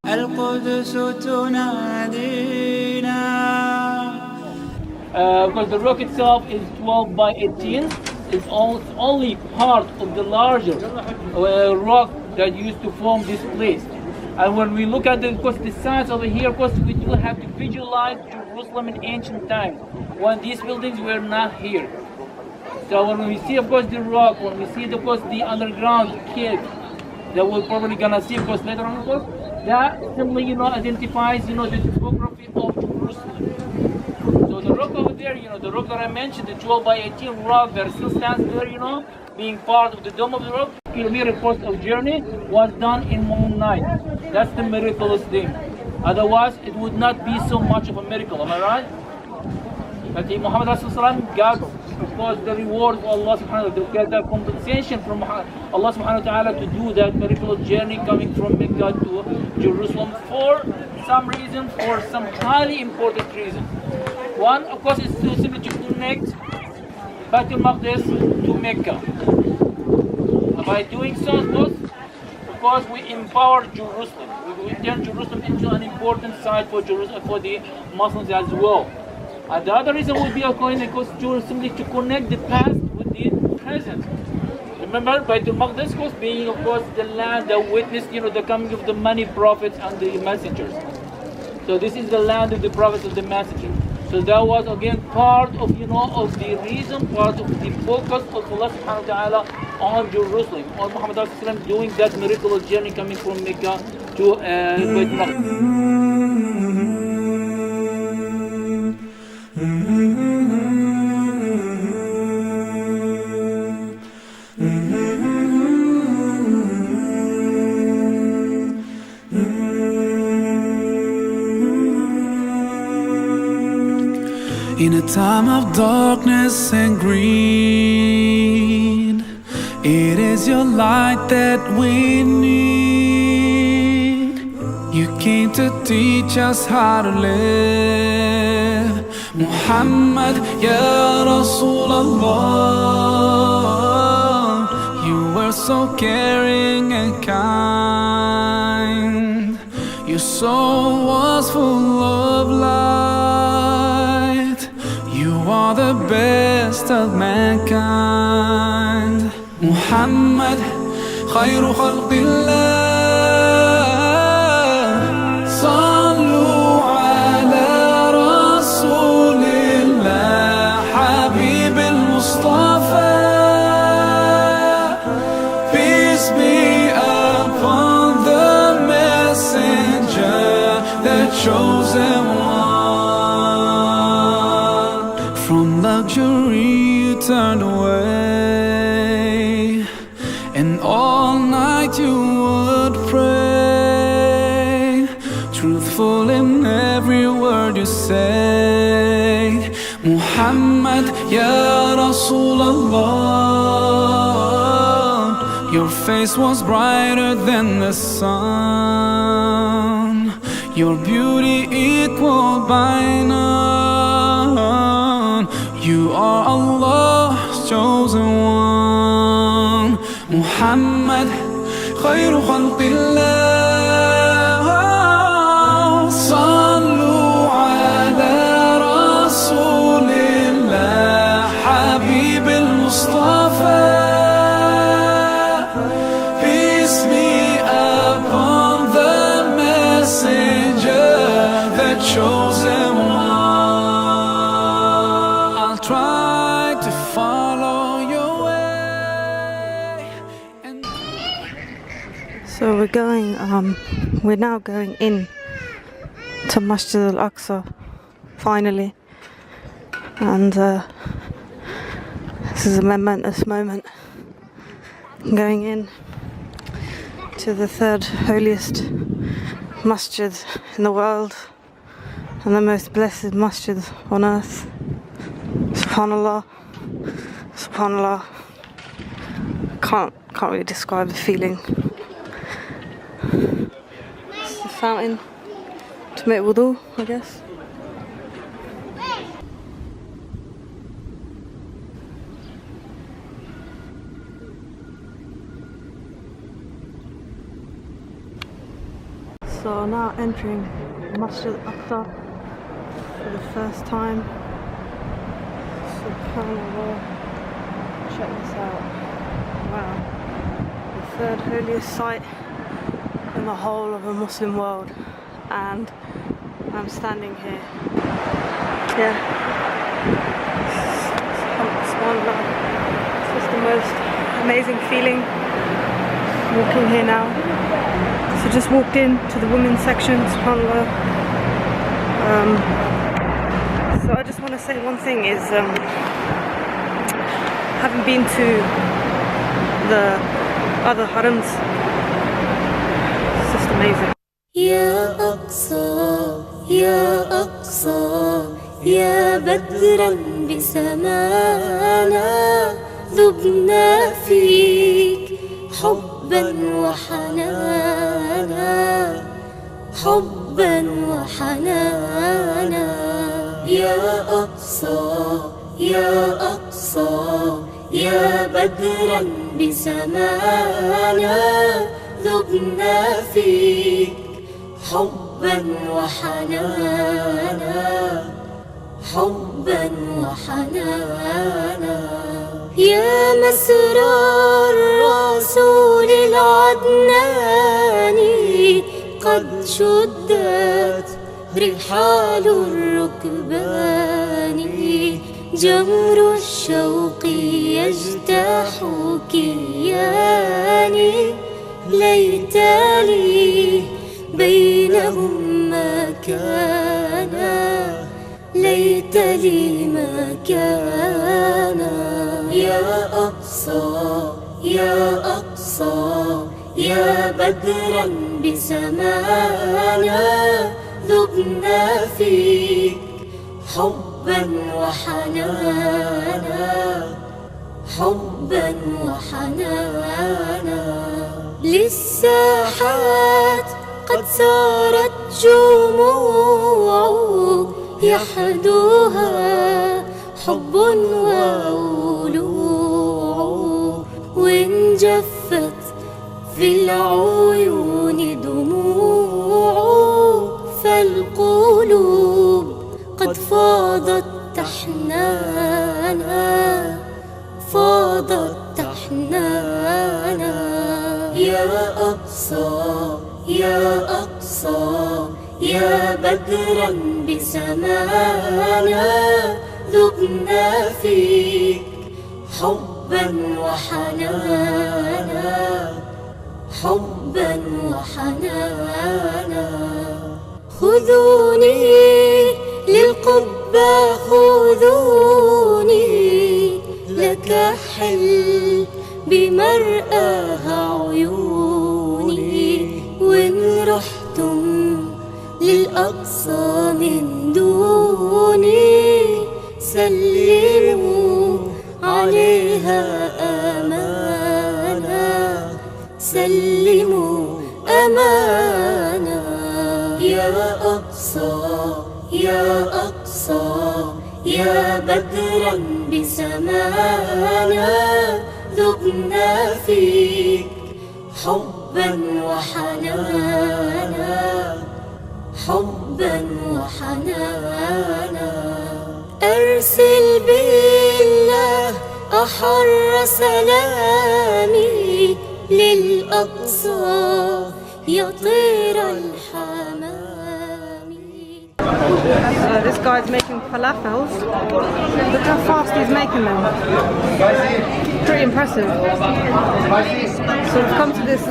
القدس تنادينا. Because the rock itself is 12 by 18. It's only part of the larger rock that used to form this place. And when we look at of course, the size over here, of course, we do have to visualize Jerusalem in ancient times, when these buildings were not here. So when we see, of course, the rock, when we see, of course, the underground cave that we're probably gonna see, of course, later on, of course, that simply, identifies, the topography of Jerusalem. So the rock over there, the rock that I mentioned, the 12 by 18 rock that still stands there, being part of the dome of the rock, kilometer course of journey was done in one night. That's the miraculous thing. Otherwise, it would not be so much of a miracle. Am I right? But Muhammad Rasulullah got, of course, the reward of Allah subhanahu wa ta'ala, to get that compensation from Allah subhanahu wa ta'ala to do that miraculous journey coming from Mecca to Jerusalem for some reason, for some highly important reason. One, of course, is to simply to connect Baitul Maqdis to Mecca. By doing so, of course, we empower Jerusalem. We turn Jerusalem into an important site for Jerusalem, for the Muslims as well. And the other reason would be, of course, simply to connect the past with the present. Remember, Baitul Maqdis was being, of course, the land that witnessed, the coming of the many prophets and the messengers. So this is the land of the prophets and the messengers. So that was again part of, of the reason, part of the focus of Allah subhanahu wa ta'ala on Jerusalem, on Muhammad sallallahu doing that miraculous journey coming from Mecca to Baitul Maqdis. In a time of darkness and greed, it is your light that we need. You came to teach us how to live. Muhammad, Ya Rasulullah, you were so caring and kind. Your soul was full of light. You are the best of mankind. Muhammad, khayru khalqillah. Sallu ala Rasulillah, Habib al-Mustafa. Peace be upon the messenger, the chosen one. From luxury you turned away, and all night you would pray, truthful in every word you say. Muhammad, Ya Rasulullah, your face was brighter than the sun, your beauty equal by none. You are Allah's chosen one. Muhammad, khayru khalqillah. Sallu ala Rasulillah, Habib al-Mustafa. Peace be upon the messenger, the chosen one. I'll try to follow your way. So we're now going in to Masjid al-Aqsa, finally. And this is a momentous moment. Going in to the third holiest masjid in the world, and the most blessed masjid on earth. Subhanallah, Subhanallah. Can't really describe the feeling. It's the fountain to make wudu, I guess. So now entering Masjid Aqsa for the first time. SubhanAllah. Check this out. Wow. The third holiest site in the whole of the Muslim world. And I'm standing here. Yeah. SubhanAllah. It's just the most amazing feeling walking here now. So just walked in to the women's section, SubhanAllah. So I just want to say one thing is, having been to the other harams, it's just amazing. يا أقصى يا أقصى يا بدرا بسمانا ذبنا فيك حبا وحنانا حبا وحنانا يا أقصى يا أقصى يا بدرا بسمانا ذبنا فيك حبا وحنانا حبا وحنانا يا مسرى الرسول العدناني قد شدت رحال الركبان جمر الشوق يجتاح كياني ليت لي بينهم مكانا ليت لي مكانا يا أقصى يا أقصى يا بدرا بسمانا ذبنا فيك حبا وحنانا حبا وحنانا للساحات قد سارت جموع يحدوها حب وولوع وإن جفت في العيون دموع فالقلوب قد فاضت تحنانا فاضت تحنانا يا أقصى يا أقصى يا بدرا بسمانا ذبنا فيك حبا وحنانا حبا وحنانا خذوني للقبة خذوني لك حل بمرآها عيوني وإن رحتم للأقصى من دوني سلموا عليها أمانا سلموا أمانا يا أقصى يا أقصى يا بدرا بسمانا ذبنا فيك حبا وحنانا حبا وحنانا أرسل بالله أحر سلامي للأقصى يطير الحمام. This guy's making falafels. Look how fast he's making them. Pretty impressive. So we've come to this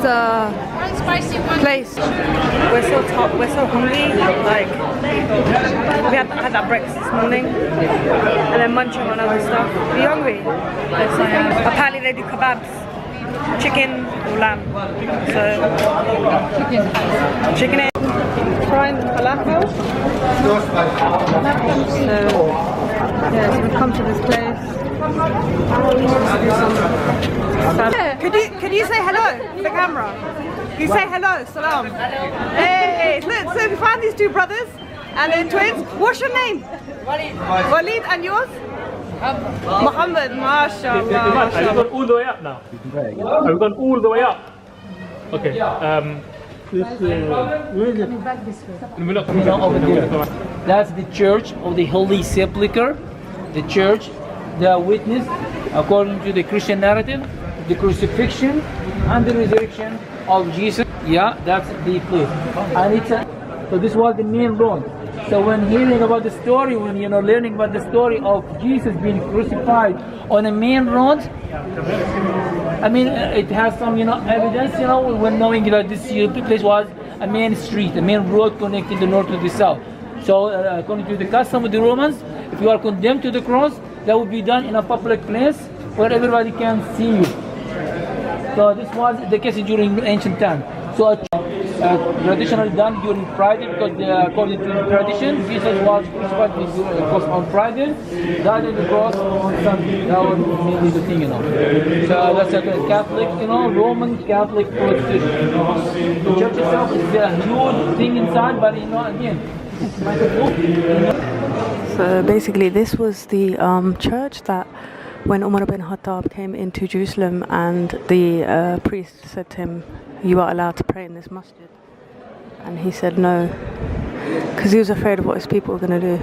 place. We're so hungry. Like we had that breakfast this morning, and then munching on other stuff. Are you hungry? Yes, I am. Apparently they do kebabs, chicken or lamb. So chicken. Trying the falafel. So yes, we've come to this place. Could you say hello to the camera? You say hello, salam. Hey, look, so we found these two brothers and they're twins. What's your name? Walid. Walid, and yours? Muhammad. MashaAllah. Have you gone all the way up now? Have you gone all the way up? Okay. Over there. That's the church of the Holy Sepulchre, the church that witnessed, according to the Christian narrative, the crucifixion and the resurrection of Jesus. Yeah, that's the place. And so this was the main road. So when hearing about the story, when learning about the story of Jesus being crucified on a main road, I mean, it has some, evidence, when knowing that this place was a main street, a main road connecting the north to the south. So, according to the custom of the Romans, if you are condemned to the cross, that would be done in a public place where everybody can see you. So this was the case during ancient time. So, traditionally done during Friday, because according to the tradition, Jesus was crucified on Friday, died on the cross on Sunday. That was mainly the thing, So that's a Catholic, Roman Catholic Protestant. The church itself is a huge thing inside, but again, it's So basically, this was the church that when Umar ibn Khattab came into Jerusalem and the priest said to him, "You are allowed to pray in this masjid," and he said no, because he was afraid of what his people were going to do.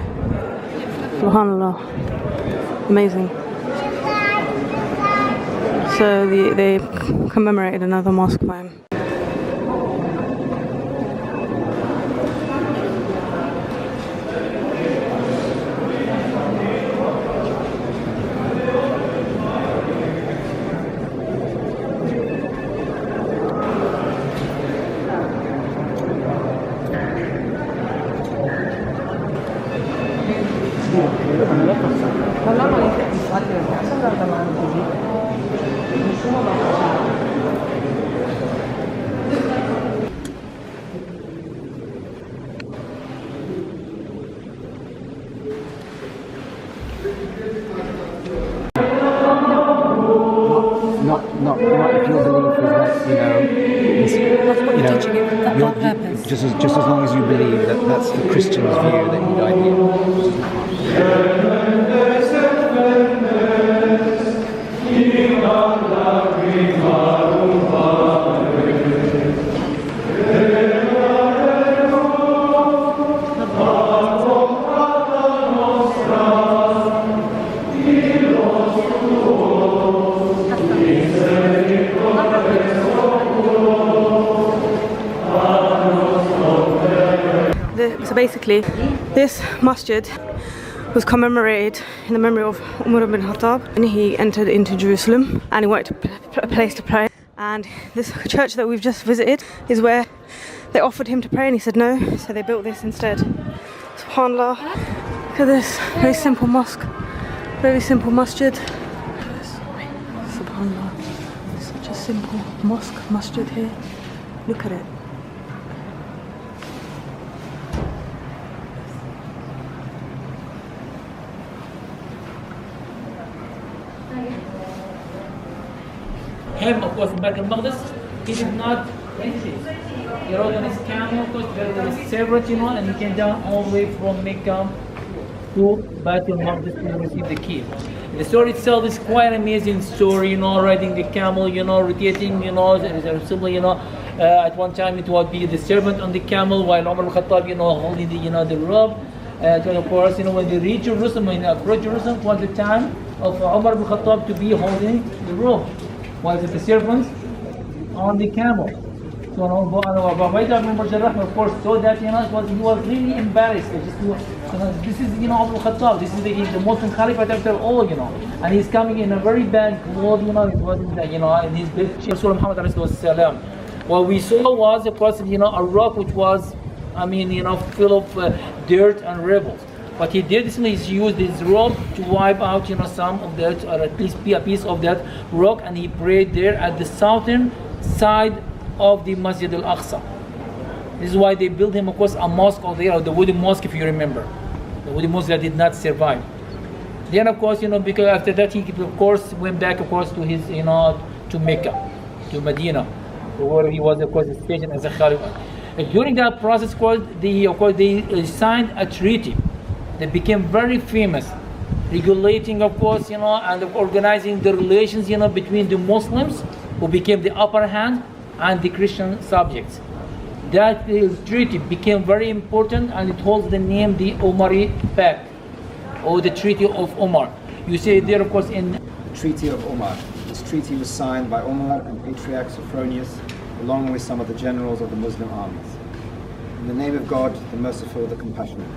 Subhanallah, amazing. So they commemorated another mosque by him. Not if your belief is that, just as long as you believe that that's the Christian's view that he died here. So basically, this masjid was commemorated in the memory of Umar ibn Khattab, and he entered into Jerusalem and he wanted a place to pray. And this church that we've just visited is where they offered him to pray and he said no, so they built this instead. SubhanAllah, look at this, very simple mosque, very simple masjid. SubhanAllah, such a simple masjid here, look at it. Him, of course, in Baitul Maqdis, he did not enter. He rode on his camel, of course, there was a servant, and he came down all the way from Mecca to Baitul Maqdis to receive the key. The story itself is quite an amazing story, riding the camel, rotating, simply, at one time it would be the servant on the camel while Umar al-Khattab, holding the robe. And of course, when they reach Jerusalem, when they approach Jerusalem, it was the time of Umar al-Khattab to be holding the robe, while the servants on the camel. So Abu Ubaidah ibn Jarrah, of course, saw that he was really embarrassed. This is Abu Khattab, this is the Muslim Caliph after all, and he's coming in a very bad clothes, it wasn't in his bed. Rasul Muhammad alayhi salam. What we saw was, of course, a rock which was, full of dirt and rebels. What he did is he used his robe to wipe out, some of that, or at least a piece of that rock, and he prayed there at the southern side of the Masjid al-Aqsa. This is why they built him, of course, a mosque over there, the wooden mosque, if you remember, the wooden mosque that did not survive. Then, of course, because after that he, of course, went back, of course, to his, to Mecca, to Medina, where he was, of course, stationed as a Khalif. And during that process, of course, they signed a treaty that became very famous, regulating, of course, and organizing the relations, between the Muslims, who became the upper hand, and the Christian subjects. that treaty became very important, and it holds the name the Omari Pact or the Treaty of Omar. You see there, of course, in The Treaty of Omar. This treaty was signed by Omar and Patriarch Sophronius, along with some of the generals of the Muslim armies. In the name of God, the Merciful, the Compassionate.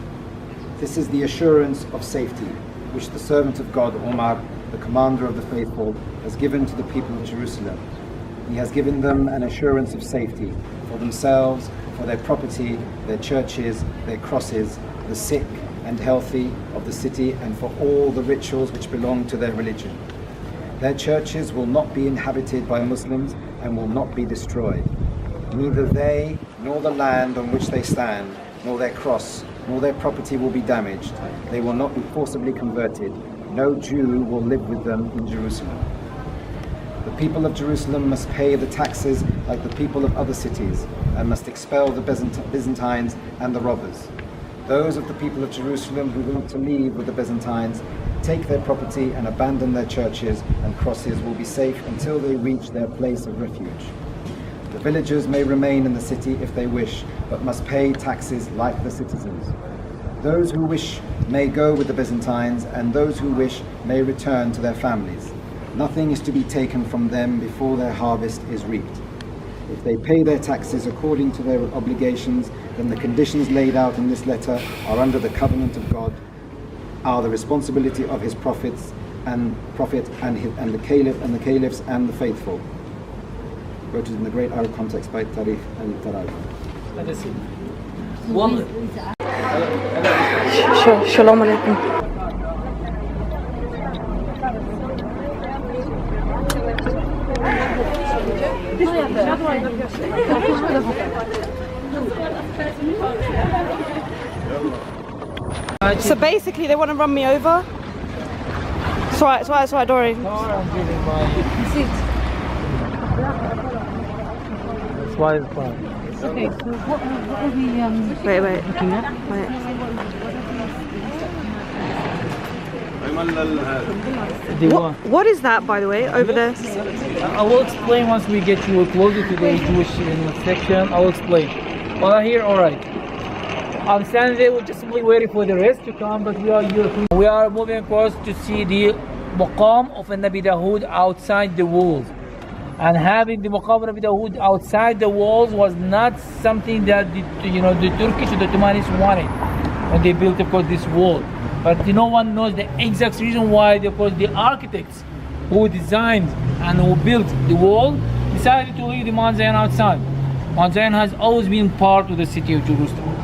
This is the assurance of safety, which the servant of God, Omar, the commander of the faithful, has given to the people of Jerusalem. He has given them an assurance of safety for themselves, for their property, their churches, their crosses, the sick and healthy of the city, and for all the rituals which belong to their religion. Their churches will not be inhabited by Muslims and will not be destroyed. Neither they, nor the land on which they stand, nor their cross, nor their property will be damaged. They will not be forcibly converted. No Jew will live with them in Jerusalem. The people of Jerusalem must pay the taxes like the people of other cities, and must expel the Byzantines and the robbers. Those of the people of Jerusalem who want to leave with the Byzantines, take their property and abandon their churches and crosses will be safe until they reach their place of refuge. The villagers may remain in the city if they wish, but must pay taxes like the citizens. Those who wish may go with the Byzantines, and those who wish may return to their families. Nothing is to be taken from them before their harvest is reaped. If they pay their taxes according to their obligations, then the conditions laid out in this letter are under the covenant of God, are the responsibility of his prophets and the caliphs and the faithful. Quoted in the great Arab context by Tarikh al-Taraj. Shalom alaikum. So basically they want to run me over. It's right, Dory. That's why it's fine. Okay, so what are we Wait. looking at? What is that, by the way, over there? I will explain once we get you closer to the Jewish section. I will explain. All here, all right. I'm standing there, we're just simply waiting for the rest to come, but we are moving across to see the maqam of Nabi Dawood outside the walls. And having the maqam of Nabi Dawood outside the walls was not something that the Turkish or the Ottomans wanted when they built, of course, this wall. But no one knows the exact reason why, of course, the architects who designed and who built the wall decided to leave the Mount Zion outside. Mount Zion has always been part of the city of Jerusalem.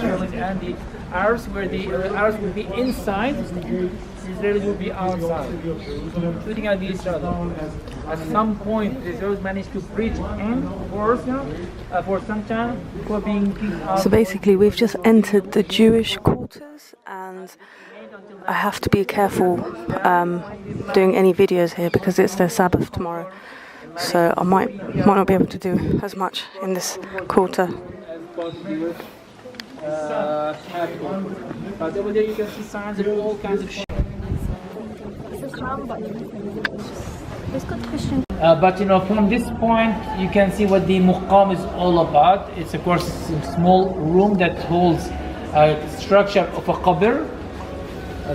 And the Arabs, where the Arabs will be inside, the Israelis will be outside, shooting at each other. At some point, the Israelis managed to breach in for some time before being kicked out. So basically we've just entered the Jewish quarters, and I have to be careful doing any videos here because it's their Sabbath tomorrow. So I might not be able to do as much in this quarter. But over there you can see signs of all kinds of but from this point you can see what the muqam is all about. It's of course a small room that holds a structure of a qabr.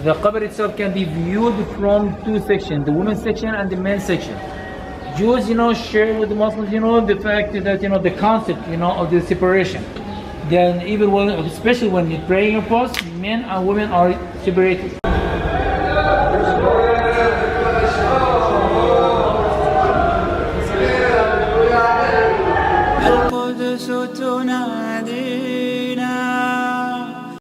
The qabr itself can be viewed from two sections, the women's section and the men's section. Jews, share with the Muslims, the fact that, the concept, of the separation. Then even when, especially when you're praying, of course, men and women are separated. القدس تنادي